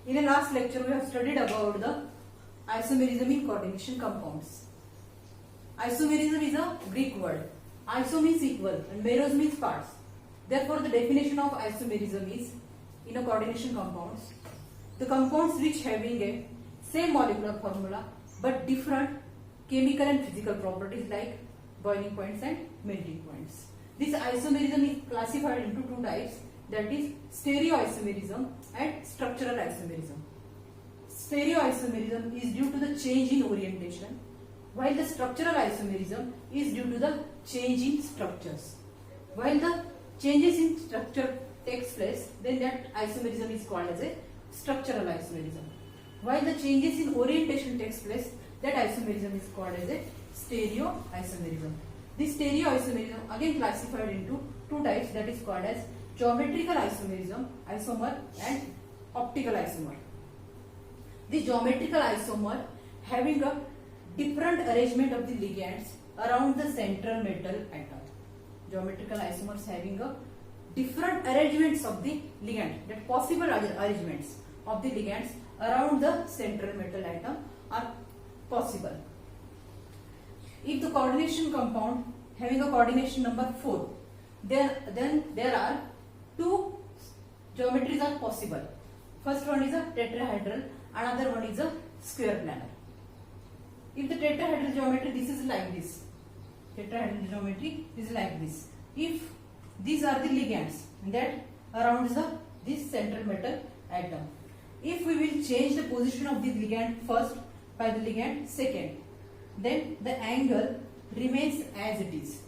In the last lecture, we have studied about the isomerism in coordination compounds. Isomerism is a Greek word. Iso means equal and meros means parts. Therefore, the definition of isomerism is, in a coordination compounds, the compounds which having a same molecular formula but different chemical and physical properties like boiling points and melting points. This isomerism is classified into two types, that is stereoisomerism and structural isomerism. Stereoisomerism is due to the change in orientation, while the structural isomerism is due to the change in structures. While the changes in structure takes place, then that isomerism is called as a structural isomerism. While the changes in orientation takes place, that isomerism is called as a stereoisomerism. This stereoisomerism again classified into two types, that is called as geometrical isomer and optical isomer. The geometrical isomer having a different arrangement of the ligands around the central metal atom. Geometrical isomers having a different arrangements of the ligand, that possible arrangements of the ligands around the central metal atom are possible. If the coordination compound having a coordination number 4, then there are two geometries are possible. First one is a tetrahedral, another one is a square planar. If the tetrahedral geometry, this is like this. Tetrahedral geometry is like this. If these are the ligands that around this central metal atom. If we will change the position of the ligand first by the ligand second, then the angle remains as it is.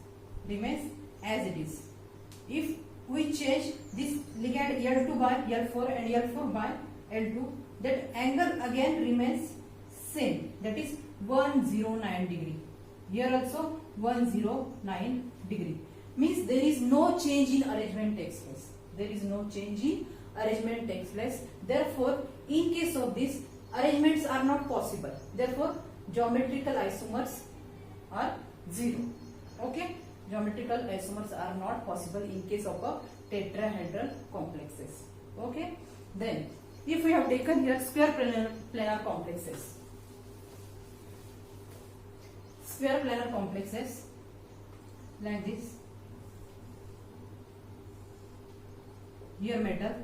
If we change this ligand L2 by L4 and L4 by L2, that angle again remains same, that is 109 degree. Here also 109 degree. Means there is no change in arrangement takes place. Therefore, in case of this, arrangements are not possible. Therefore, geometrical isomers are 0. Okay? Geometrical isomers are not possible in case of a tetrahedral complexes. Okay? Then, if we have taken here square planar complexes. Square planar complexes like this. Here metal.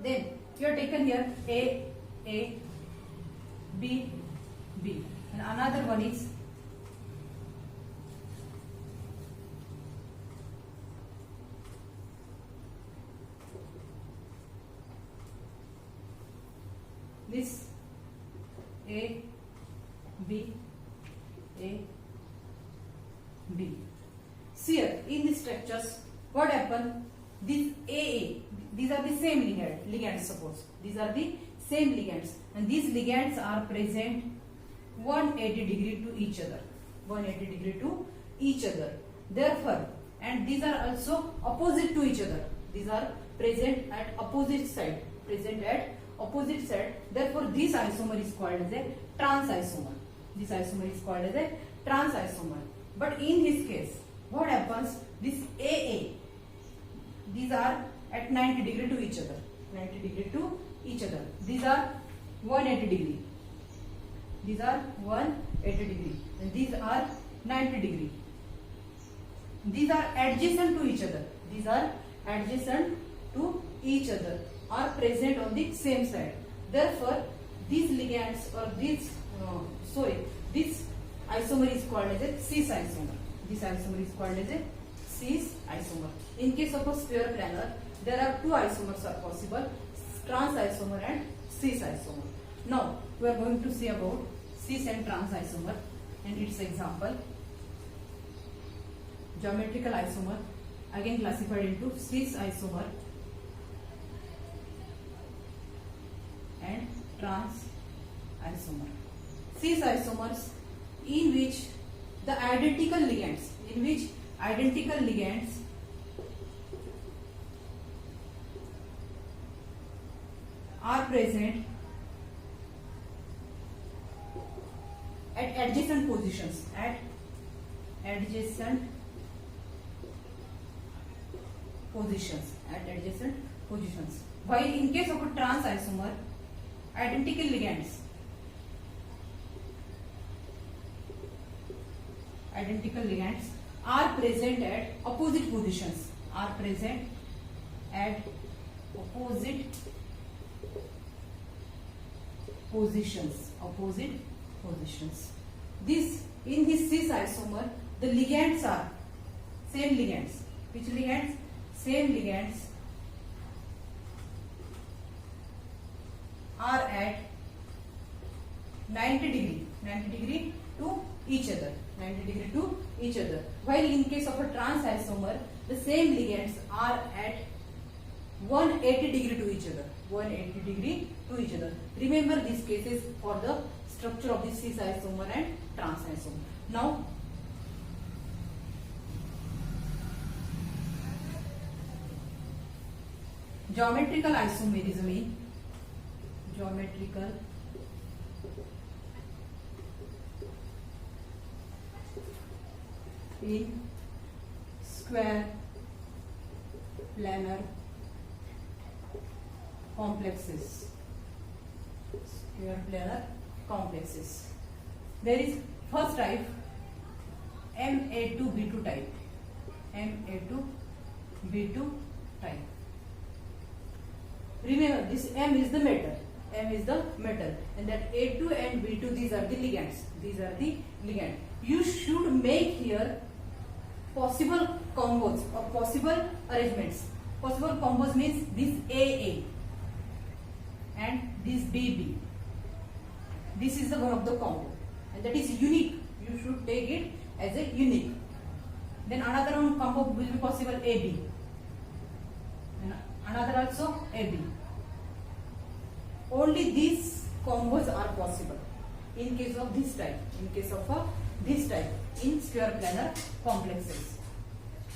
Then you are taken here A, B, B, and another one is this A, B, A, B. See here, in these structures, what happened? This AA, these are the same ligands, suppose. These are the same ligands, and these ligands are present 180 degree to each other. Therefore, and these are also opposite to each other. These are present at opposite side. Therefore, this isomer is called as a trans isomer. But in this case, what happens? This AA, these are at 90 degree to each other. These are 180 degree. And these are 90 degree. These are adjacent to each other. Are present on the same side. Therefore, these ligands or this isomer is called as a cis isomer. In case of a square planar, there are two isomers are possible, trans isomer and cis isomer. Now, we are going to see about cis and trans isomer and its example. Geometrical isomer, again classified into cis isomer and trans isomer. Cis isomers in which identical ligands are present at adjacent positions, positions, at adjacent positions. While in case of a trans isomer, identical ligands are present at opposite positions. Opposite positions. This in this cis isomer, the ligands are same ligands. Which ligands? Same ligands are at 90 degree to each other. While in case of a trans isomer, the same ligands are at 180 degree to each other. Remember these cases for the structure of the cis isomer and trans isomer. Now, geometrical isomerism in square planar complexes. There is first type, Ma2B2 type. Remember, this M is the metal, and that A2 and B2, these are the ligands. You should make here possible combos or possible arrangements. Possible combos means this AA and this BB. This is the one of the combo, and that is unique. You should take it as a unique. Then another one combo will be possible AB, and another also AB. Only these combos are possible in case of this type. In square planar complexes,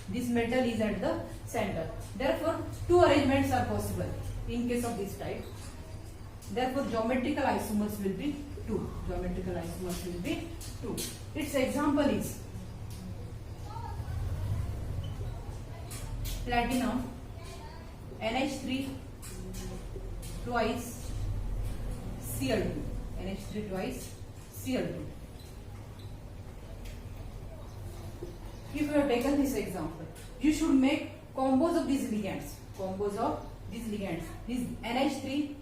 this metal is at the center. Therefore, two arrangements are possible in case of this type. Therefore, geometrical isomers will be 2. Its example is platinum, NH3 twice Cl2. If you have taken this example, you should make combos of these ligands. This NH3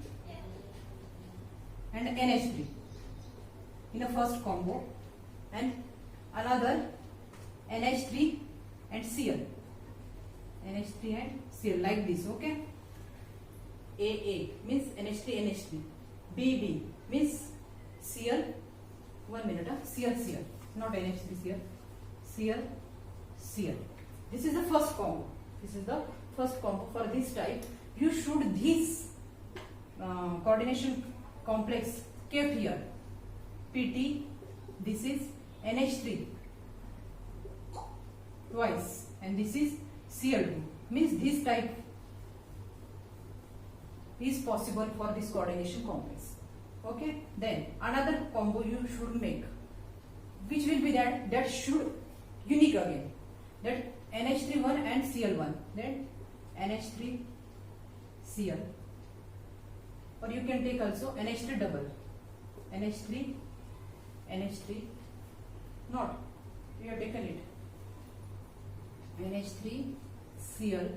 and NH3 in a first combo, and another NH3 and Cl. Like this, okay? AA means NH3. BB means Cl. 1 minute, Cl, not NH3, Cl. This is the first combo. For this type. You should this coordination complex kept here. PT, this is NH3 twice, and this is Cl2. Means this type is possible for this coordination complex. Okay. Then another combo you should make, which will be that should unique again. That NH3 and Cl1. Then NH3 Cl, or you can take also NH3 double. NH3 not, you have taken it. NH3 Cl,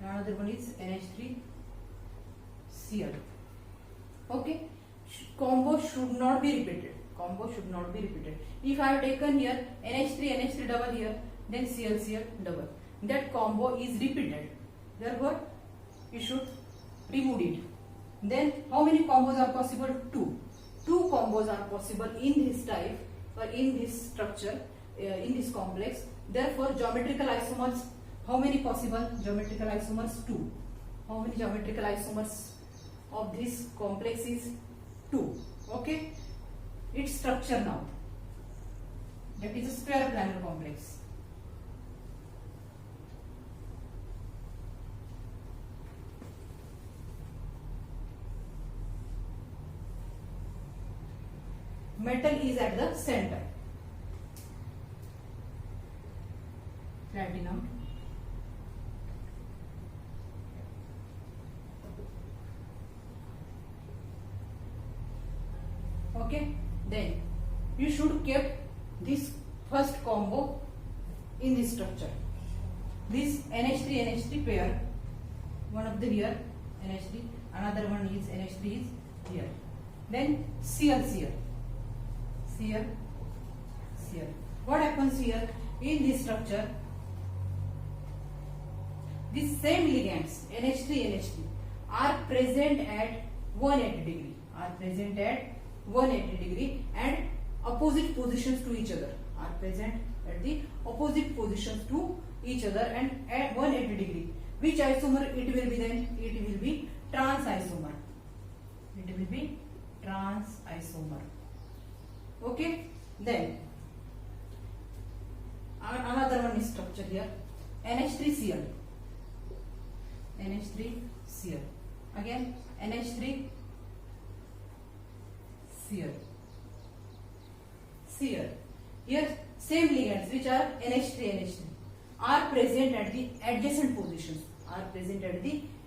another one is NH3 Cl. Okay. Combo should not be repeated. If I have taken here NH3 double here, then Cl double, that combo is repeated. Therefore, you should remove it. Then how many combos are possible? 2. 2 combos are possible in this type or in this structure, in this complex. Therefore, geometrical isomers, how many possible? Geometrical isomers 2. How many geometrical isomers of this complex is 2. Okay. Its structure now, that is a square planar complex. Metal is at the center. Platinum, Okay, then you should keep this first combo in this structure. This NH3 pair, one of the here NH3, another one is NH3 is here. Then Cl. What happens here in this structure? These same ligands NH3 are present at 180 degree. And opposite positions to each other. Are present at the opposite positions to each other and at 180 degree. Which isomer it will be then? It will be trans isomer. Okay. Then another one is structure here. NH3Cl. Again NH3Cl. Here same ligands which are NH3 are present at the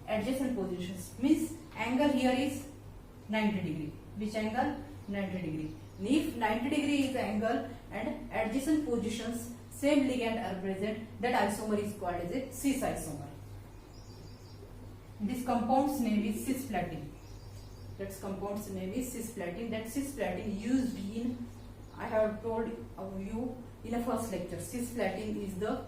adjacent positions. Means angle here is 90 degree. Which angle? 90 degree. If 90 degree is the angle and adjacent positions same ligand are present, that isomer is called as a cis isomer. This compound's name is cisplatin. That cisplatin used in, I have told you in a first lecture, cisplatin is the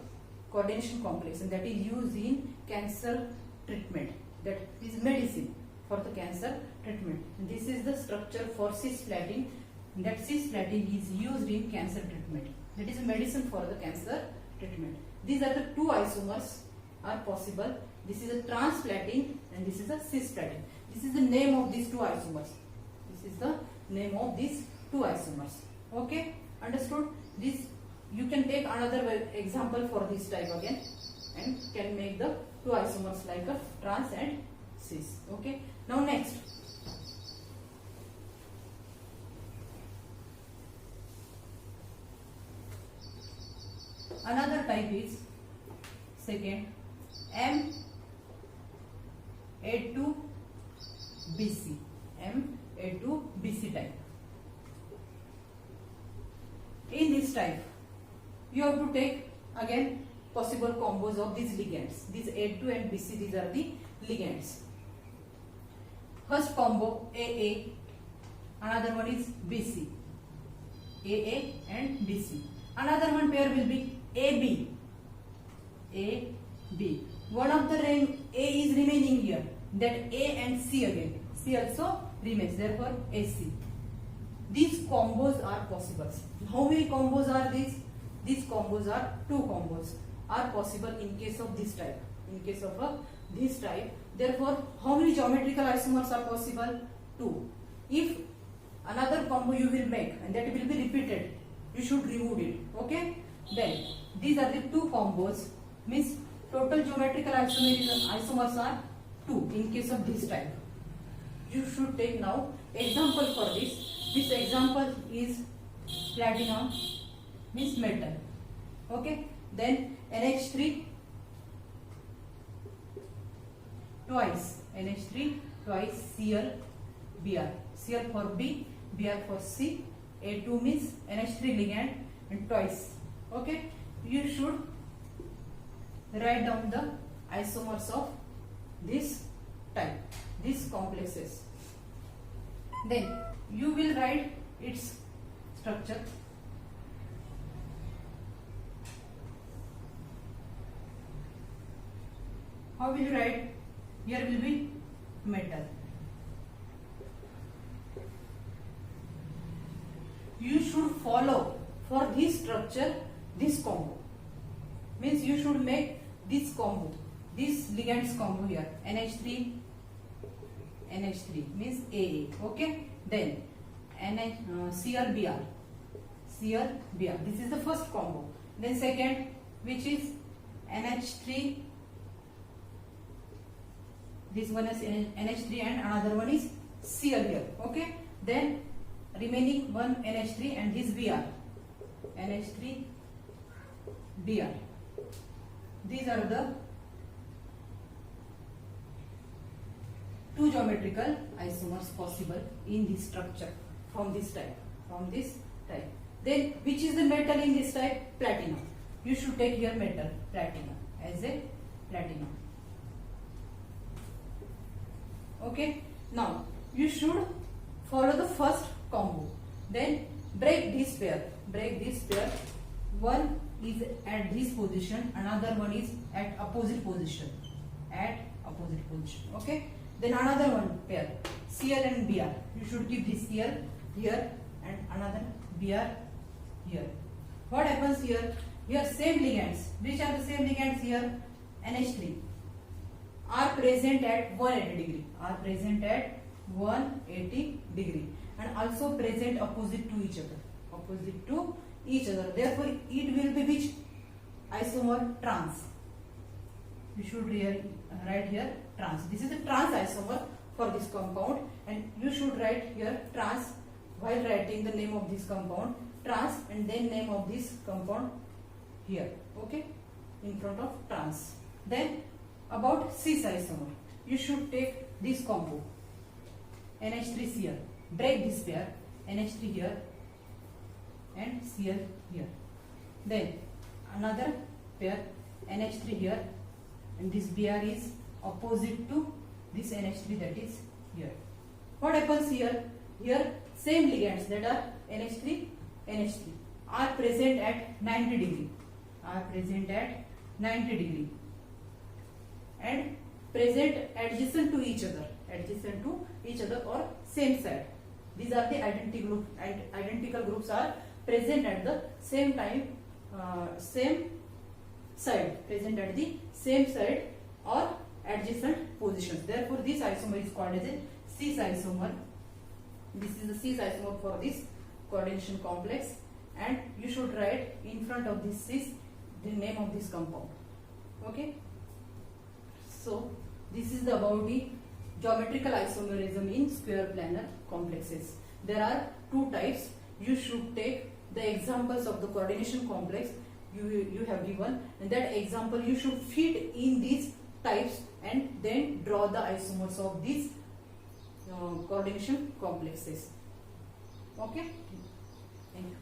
coordination complex and that is used in cancer treatment. That is medicine for the cancer treatment. And this is the structure for cisplatin. That cisplatin is used in cancer treatment. That is a medicine for the cancer treatment. These are the two isomers are possible. This is a transplatin and this is a cisplatin. This is the name of these two isomers. Okay, understood? This you can take another example for this type again and can make the two isomers like a trans and cis. Okay, now next. Another type is second M A2BC. M A2BC type. In this type, you have to take again possible combos of these ligands. These A2 and BC, these are the ligands. First combo AA, another one is BC. AA and BC. Another one pair will be AB. One of the A is remaining here. That A and C again. C also remains. Therefore, AC. These combos are possible. How many combos are these? These combos are two combos are possible in case of this type. This type. Therefore, how many geometrical isomers are possible? Two. If another combo you will make and that will be repeated, you should remove it. Okay. Then these are the two combos. Means total geometrical isomers are 2 in case of this type. You should take now example for this. This example is platinum, means metal. Okay. Then NH3 twice Cl Br. Cl for B, Br for C. A2 means NH3 ligand and twice. Okay. You should write down the isomers of this type, these complexes. Then you will write its structure. How will you write? Here will be metal. You should follow for this structure this combo. Means you should make this combo, this ligands combo here. NH3 means AA. Okay. Then ClBr. This is the first combo. Then second, which is NH3. This one is NH3 and another one is Cl here. Okay. Then remaining one NH3 and this Br. NH3 Br. These are the two geometrical isomers possible in this structure. from this type, from this type. Then which is the metal in this type? Platinum. You should take here metal, platinum, as a platinum. Okay. Now you should follow the first combo. Then break this pair. Break this pair. One is at this position, another one is at opposite position. At opposite position. Okay. Then another one pair, Cl and Br. You should keep this Cl here and another Br here. What happens here? Here same ligands. Which are the same ligands here? NH3 are present at 180 degree. Are present at 180 degree and also present opposite to each other. Opposite to each other. Therefore, it will be which isomer? Trans. You should write here trans. This is a trans isomer for this compound, and you should write here trans while writing the name of this compound, trans, and then name of this compound here. Okay, in front of trans. Then about cis isomer, you should take this combo NH3Cl. Break this pair, NH3 here and Cl here. Then another pair NH3 here, and this Br is opposite to this NH3 that is here. What happens here? Here same ligands that are NH3, NH3 are present at 90 degree. Are present at 90 degree and present adjacent to each other. Adjacent to each other or same side. These are the identical groups are present at the same time, same side. Present at the same side or adjacent positions. Therefore, this isomer is called as a cis isomer. This is the cis isomer for this coordination complex, and you should write in front of this cis the name of this compound. Okay. So this is about the geometrical isomerism in square planar complexes. There are two types. You should take the examples of the coordination complex you have given, and that example you should fit in these types and then draw the isomers of these coordination complexes. Okay. Thank you.